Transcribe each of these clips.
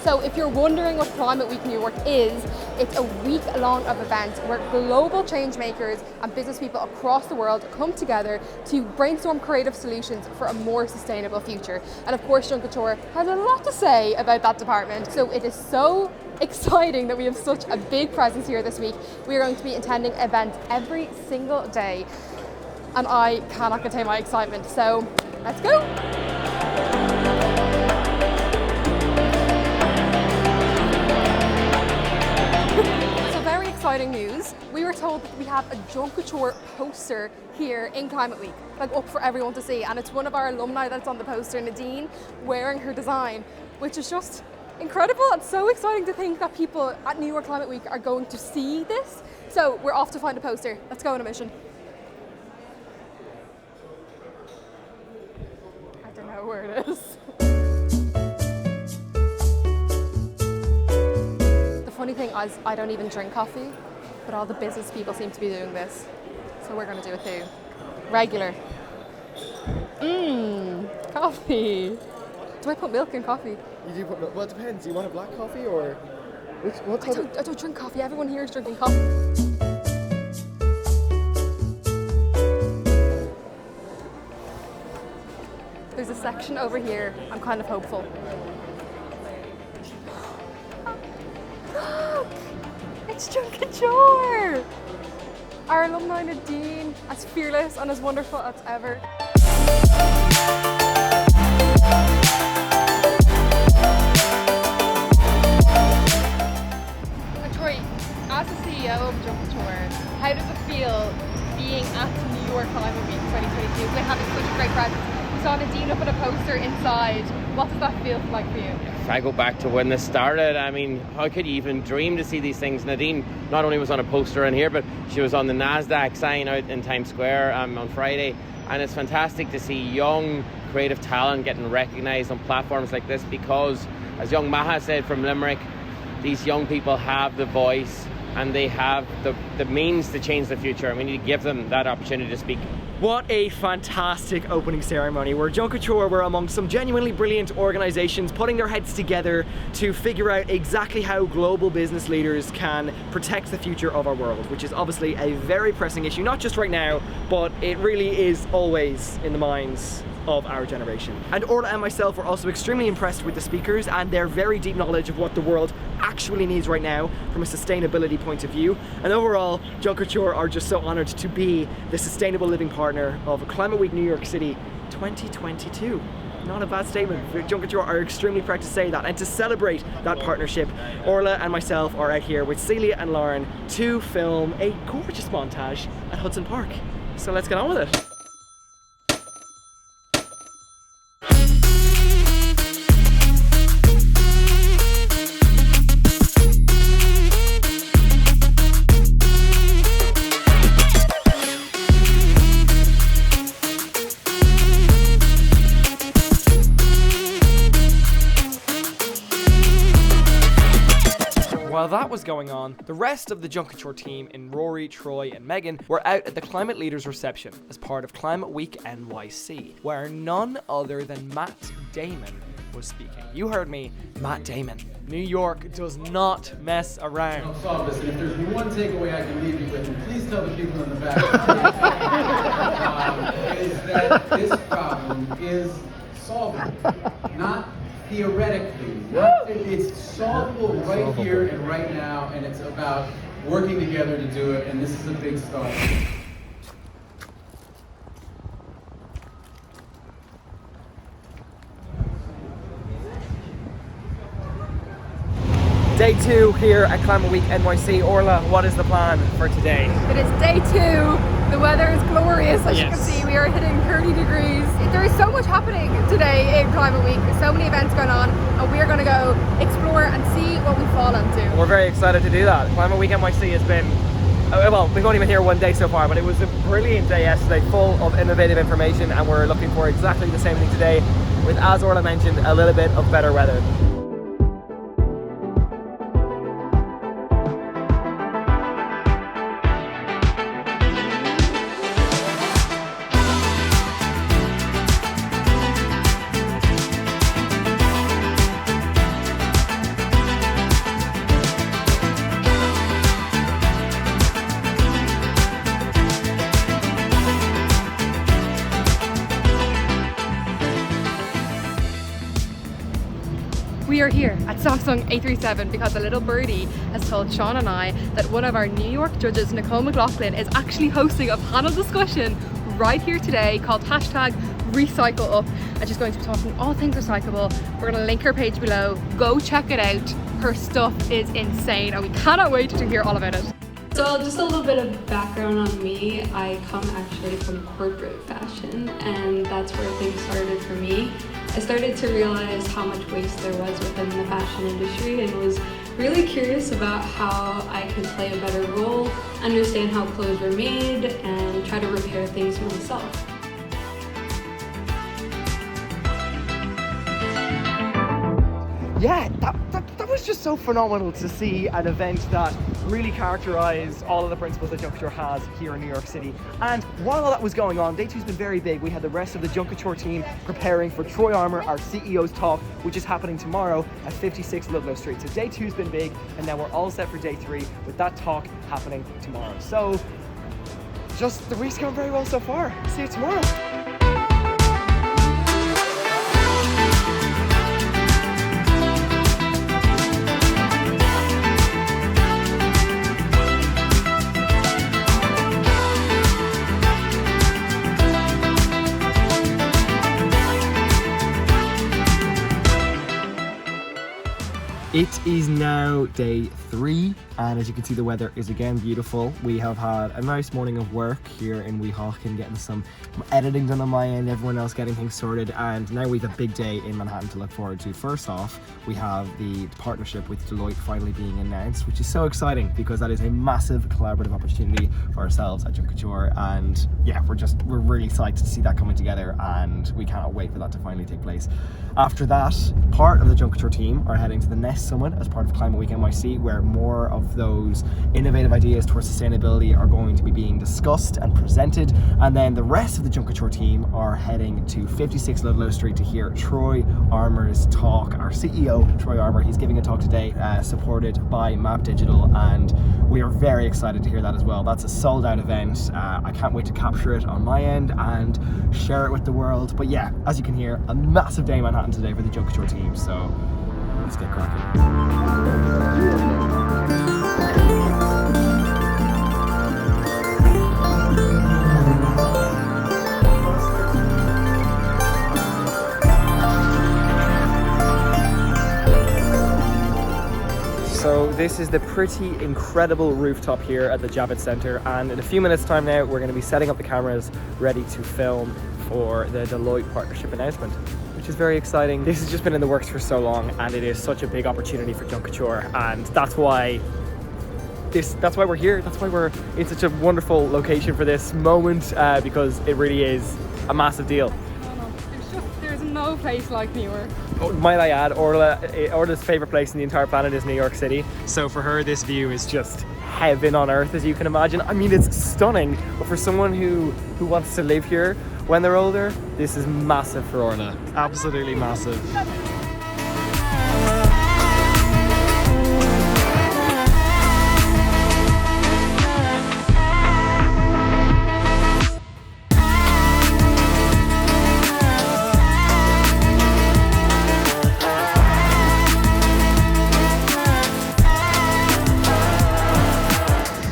So if you're wondering what Climate Week New York is, it's a week-long of events where global change makers and business people across the world come together to brainstorm creative solutions for a more sustainable future. And of course, Junk Kouture has a lot to say about that department. So it is so exciting that we have such a big presence here this week. We are going to be attending events every single day, and I cannot contain my excitement. So let's go. Exciting news. We were told that we have a Junk Kouture poster here in Climate Week, like up for everyone to see, and it's one of our alumni that's on the poster, Nadine, wearing her design, which is just incredible. It's so exciting to think that people at New York Climate Week are going to see this. So we're off to find a poster. Let's go on a mission. I don't know where it is. Funny thing is, I don't even drink coffee, but all the business people seem to be doing this. So we're going to do it too. Regular. Coffee. Do I put milk in coffee? You do put milk? Well, it depends. Do you want a black coffee or what type I don't drink coffee. Everyone here is drinking coffee. There's a section over here. I'm kind of hopeful. It's Junk Kouture! Our alumni Nadine, as fearless and as wonderful as ever. Troy, as the CEO of Junk Kouture, how does it feel being at New York Climate Week 2022? We're having such a great presence. We saw Nadine up on a poster inside. What does that feel like for you? If I go back to when this started, I mean, how could you even dream to see these things? Nadine not only was on a poster in here, but she was on the NASDAQ sign out in Times Square on Friday. And it's fantastic to see young creative talent getting recognised on platforms like this because, as young Maha said from Limerick, these young people have the voice and they have the means to change the future, and we need to give them that opportunity to speak. What a fantastic opening ceremony where Junk Kouture were among some genuinely brilliant organisations putting their heads together to figure out exactly how global business leaders can protect the future of our world, which is obviously a very pressing issue, not just right now, but it really is always in the minds of our generation. And Orla and myself were also extremely impressed with the speakers and their very deep knowledge of what the world actually needs right now from a sustainability point of view. And overall, Junk Kouture are just so honoured to be the sustainable living partner of Climate Week New York City 2022. Not a bad statement. Junk Kouture are extremely proud to say that. And to celebrate that partnership, Orla and myself are out here with Celia and Lauren to film a gorgeous montage at Hudson Park. So let's get on with it. While that was going on, the rest of the Junk Kouture team in Rory, Troy and Megan were out at the Climate Leaders reception as part of Climate Week NYC, where none other than Matt Damon was speaking. You heard me, Matt Damon. New York does not mess around. I'll solve this, and if there's one takeaway I can leave you with, and please tell the people in the back, is that this problem is solvable, not theoretically. It's solvable right here and right now, and it's about working together to do it, and this is a big start. Day 2 here at Climate Week NYC. Orla, what is the plan for today? It is day 2. The weather is glorious, as you can see. We are hitting 30 degrees. There is so much happening today in Climate Week. There's so many events going on, and we are going to go explore and see what we fall into. We're very excited to do that. Climate Week NYC has been, well, we've only been here one day so far, but it was a brilliant day yesterday, full of innovative information, and we're looking for exactly the same thing today with, as Orla mentioned, a little bit of better weather. We are here at Samsung A37 because a little birdie has told Sean and I that one of our New York judges, Nicole McLaughlin, is actually hosting a panel discussion right here today called #RecycleUp, and she's going to be talking all things recyclable. We're going to link her page below. Go check it out. Her stuff is insane and we cannot wait to hear all about it. So just a little bit of background on me. I come actually from corporate fashion, and that's where things started for me. I started to realize how much waste there was within the fashion industry and was really curious about how I could play a better role, understand how clothes were made, and try to repair things myself. Yeah, that was just so phenomenal to see an event that really characterized all of the principles that Junk Kouture has here in New York City. And while all that was going on, Day 2's been very big. We had the rest of the Junk Kouture team preparing for Troy Armour, our CEO's talk, which is happening tomorrow at 56 Ludlow Street. So Day 2's been big, and now we're all set for Day 3 with that talk happening tomorrow. So just the week's going very well so far. See you tomorrow. It is now day 3, and as you can see, the weather is again beautiful. We have had a nice morning of work here in Weehawken, getting some editing done on my end, everyone else getting things sorted, and now we have a big day in Manhattan to look forward to. First off, we have the partnership with Deloitte finally being announced, which is so exciting because that is a massive collaborative opportunity for ourselves at Junk Kouture, and yeah, we're really psyched to see that coming together, and we cannot wait for that to finally take place. After that, part of the Junk Kouture team are heading to the Nest Summit as part of Climate Week NYC, where more of those innovative ideas towards sustainability are going to be being discussed and presented. And then the rest of the Junk Kouture team are heading to 56 Ludlow Street to hear Troy Armour's talk. Our CEO, Troy Armour, he's giving a talk today, supported by Map Digital, and we are very excited to hear that as well. That's a sold out event. I can't wait to capture it on my end and share it with the world. But yeah, as you can hear, a massive day in Manhattan today for the Junk Kouture team. So let's get cracking. So this is the pretty incredible rooftop here at the Javits Center, and in a few minutes time now we're going to be setting up the cameras ready to film for the Deloitte partnership announcement, which is very exciting. This has just been in the works for so long, and it is such a big opportunity for Junk Kouture, and that's why we're here. That's why we're in such a wonderful location for this moment, because it really is a massive deal. There's no place like New York. Oh, might I add, Orla's favorite place in the entire planet is New York City. So for her, this view is just heaven on earth, as you can imagine. I mean, it's stunning, but for someone who wants to live here when they're older, this is massive for Orla. Absolutely massive.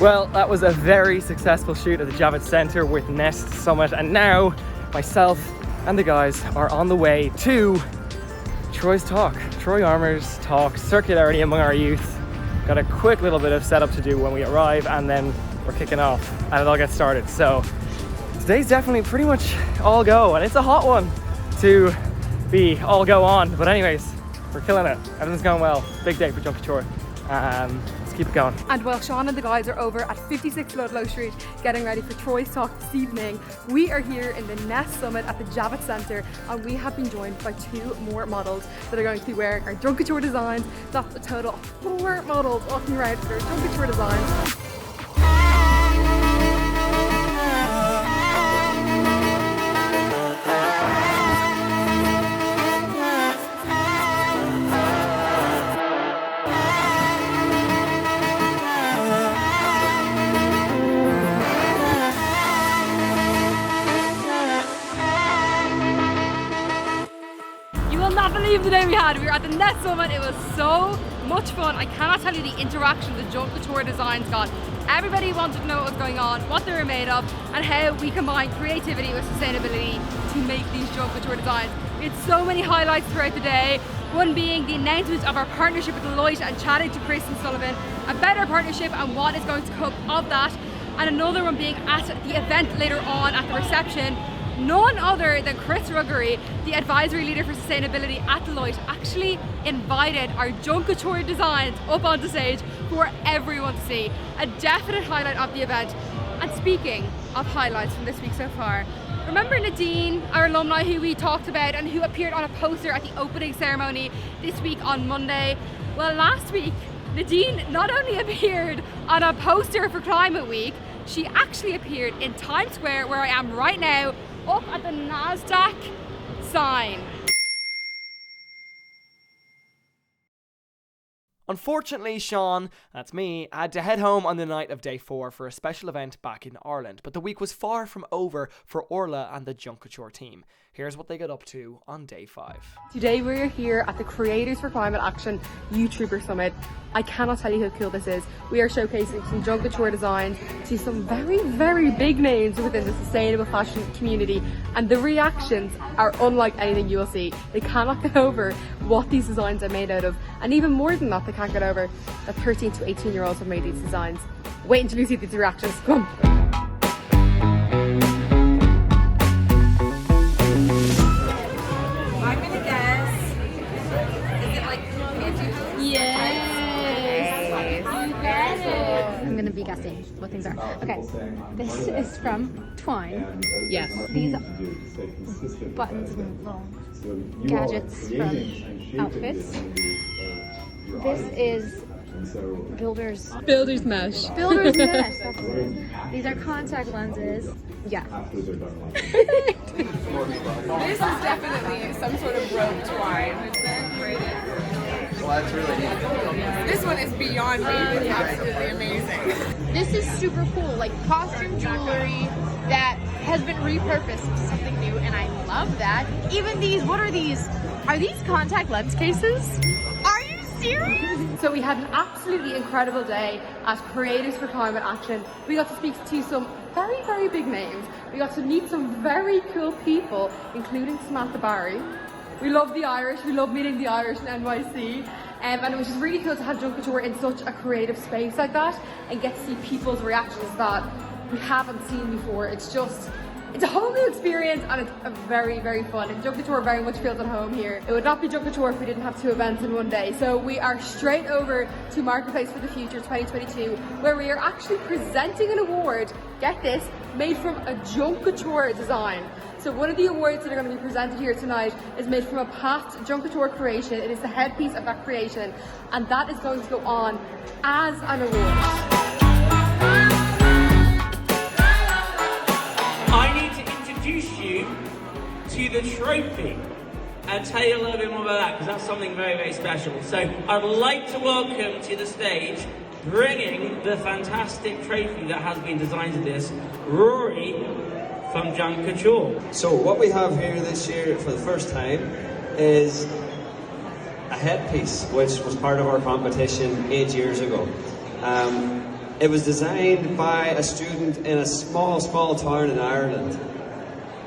Well, that was a very successful shoot at the Javits Center with Nest Summit, and now myself and the guys are on the way to Troy's talk, Troy Armour's talk, Circularity Among Our Youth. Got a quick little bit of setup to do when we arrive, and then we're kicking off and it all gets started. So today's definitely pretty much all go, and it's a hot one to be all go on. But anyways, we're killing it. Everything's going well. Big day for Junk Kouture. Let's keep it going. And while Sean and the guys are over at 56 Ludlow Street getting ready for Troy's talk this evening, we are here in the Nest Summit at the Javits Centre, and we have been joined by 2 more models that are going to be wearing our Junk Kouture designs. That's a total of 4 models walking around with their Junk Kouture designs. Not believe the day we had. We were at the Nest Summit. It was so much fun. I cannot tell you the interaction the Junk Kouture designs got. Everybody wanted to know what was going on, what they were made of, and how we combine creativity with sustainability to make these Junk Kouture designs. We had so many highlights throughout the day. One being the announcement of our partnership with Deloitte and chatting to Chris and Sullivan about our partnership and what is going to come of that. And another one being at the event later on at the reception. None other than Chris Ruggery, the advisory leader for sustainability at Deloitte, actually invited our Junk Kouture designs up onto stage for everyone to see. A definite highlight of the event. And speaking of highlights from this week so far, remember Nadine, our alumni who we talked about and who appeared on a poster at the opening ceremony this week on Monday? Well, last week, Nadine not only appeared on a poster for Climate Week, she actually appeared in Times Square, where I am right now, up at the NASDAQ sign. Unfortunately, Sean, that's me, had to head home on the night of day 4 for a special event back in Ireland, but the week was far from over for Orla and the Junk Kouture team. Here's what they got up to on day 5. Today we're here at the Creators for Climate Action YouTuber Summit. I cannot tell you how cool this is. We are showcasing some Junk Kouture designs to some very, very big names within the sustainable fashion community, and the reactions are unlike anything you will see. They cannot get over what these designs are made out of, and even more than that, they can't get over that 13 to 18-year-olds have made these designs. Wait until you see these reactions. Come on. I'm gonna be guessing what things are. Okay, this is from Twine. Yes. These buttons and little gadgets from Outfits. This is Builder's Mesh. Builder's Mesh. That's what it is. These are contact lenses. Yeah. This is definitely some sort of rope twine. Well, that's really neat. This one is beyond me. It's absolutely amazing. This is super cool, like costume jewelry that has been repurposed to something new, and I love that. Even these, what are these? Are these contact lens cases? Are you serious? So we had an absolutely incredible day at Creators for Climate Action. We got to speak to some very, very big names. We got to meet some very cool people, including Samantha Barry. We love the Irish, we love meeting the Irish in NYC, and it was just really cool to have Junk Kouture in such a creative space like that and get to see people's reactions that we haven't seen before. It's a whole new experience, and it's very, very fun. And Junk Kouture very much feels at home here. It would not be Junk Kouture if we didn't have 2 events in one day. So we are straight over to Marketplace for the Future 2022, where we are actually presenting an award, get this, made from a Junk Kouture design. So one of the awards that are going to be presented here tonight is made from a past Junk Kouture creation. It is the headpiece of that creation, and that is going to go on as an award. I need to introduce you to the trophy and tell you a little bit more about that, because that's something very, very special. So I'd like to welcome to the stage, bringing the fantastic trophy that has been designed to this, Rory from Junk Kouture. So what we have here this year for the first time is a headpiece, which was part of our competition 8 years ago. It was designed by a student in a small town in Ireland.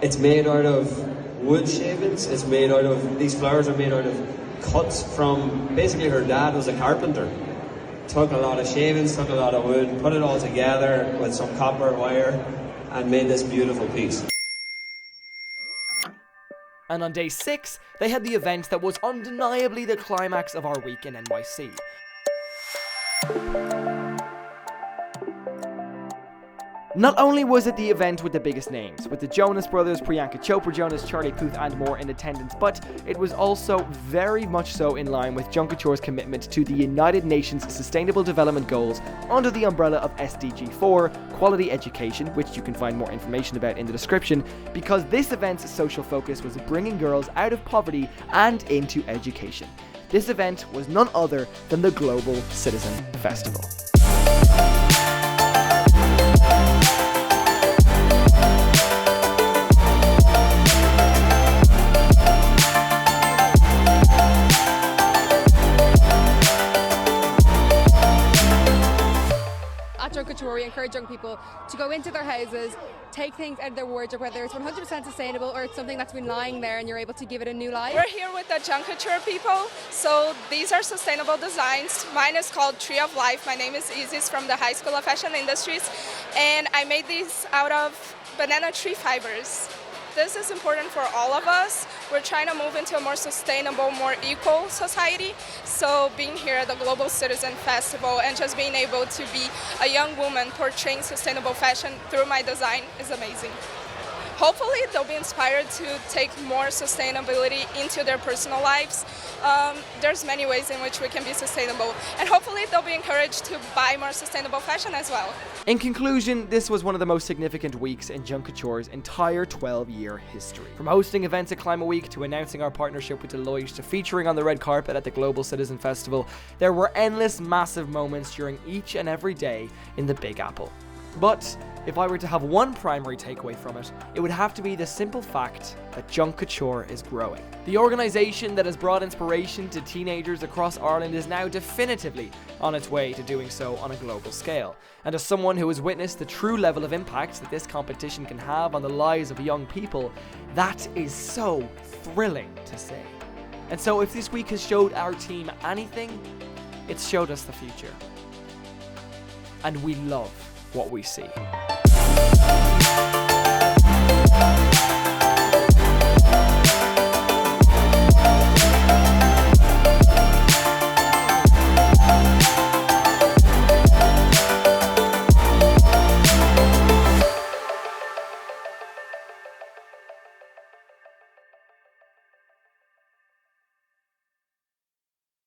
It's made out of wood shavings. It's made out of, these flowers are made out of cuts from, basically her dad was a carpenter. took a lot of shavings, took a lot of wood, put it all together with some copper wire, and made this beautiful piece. And on day 6, they had the event that was undeniably the climax of our week in NYC. Not only was it the event with the biggest names, with the Jonas Brothers, Priyanka Chopra Jonas, Charlie Puth and more in attendance, but it was also very much so in line with Junk Kouture's commitment to the United Nations Sustainable Development Goals under the umbrella of SDG 4, Quality Education, which you can find more information about in the description, because this event's social focus was bringing girls out of poverty and into education. This event was none other than the Global Citizen Festival. At Junk Kouture, we encourage young people to go into their houses, take things out of their wardrobe, whether it's 100% sustainable or it's something that's been lying there and you're able to give it a new life. We're here with the Junk Kouture people. So these are sustainable designs. Mine is called Tree of Life. My name is Isis from the High School of Fashion Industries. And I made these out of banana tree fibers. This is important for all of us. We're trying to move into a more sustainable, more equal society. So being here at the Global Citizen Festival and just being able to be a young woman portraying sustainable fashion through my design is amazing. Hopefully they'll be inspired to take more sustainability into their personal lives. There's many ways in which we can be sustainable, and hopefully they'll be encouraged to buy more sustainable fashion as well. In conclusion, this was one of the most significant weeks in Junk Kouture's entire 12-year history. From hosting events at Climate Week to announcing our partnership with Deloitte to featuring on the red carpet at the Global Citizen Festival, there were endless massive moments during each and every day in the Big Apple. But if I were to have one primary takeaway from it, it would have to be the simple fact that Junk Kouture is growing. The organisation that has brought inspiration to teenagers across Ireland is now definitively on its way to doing so on a global scale. And as someone who has witnessed the true level of impact that this competition can have on the lives of young people, that is so thrilling to see. And so if this week has showed our team anything, it's showed us the future. And we love what we see.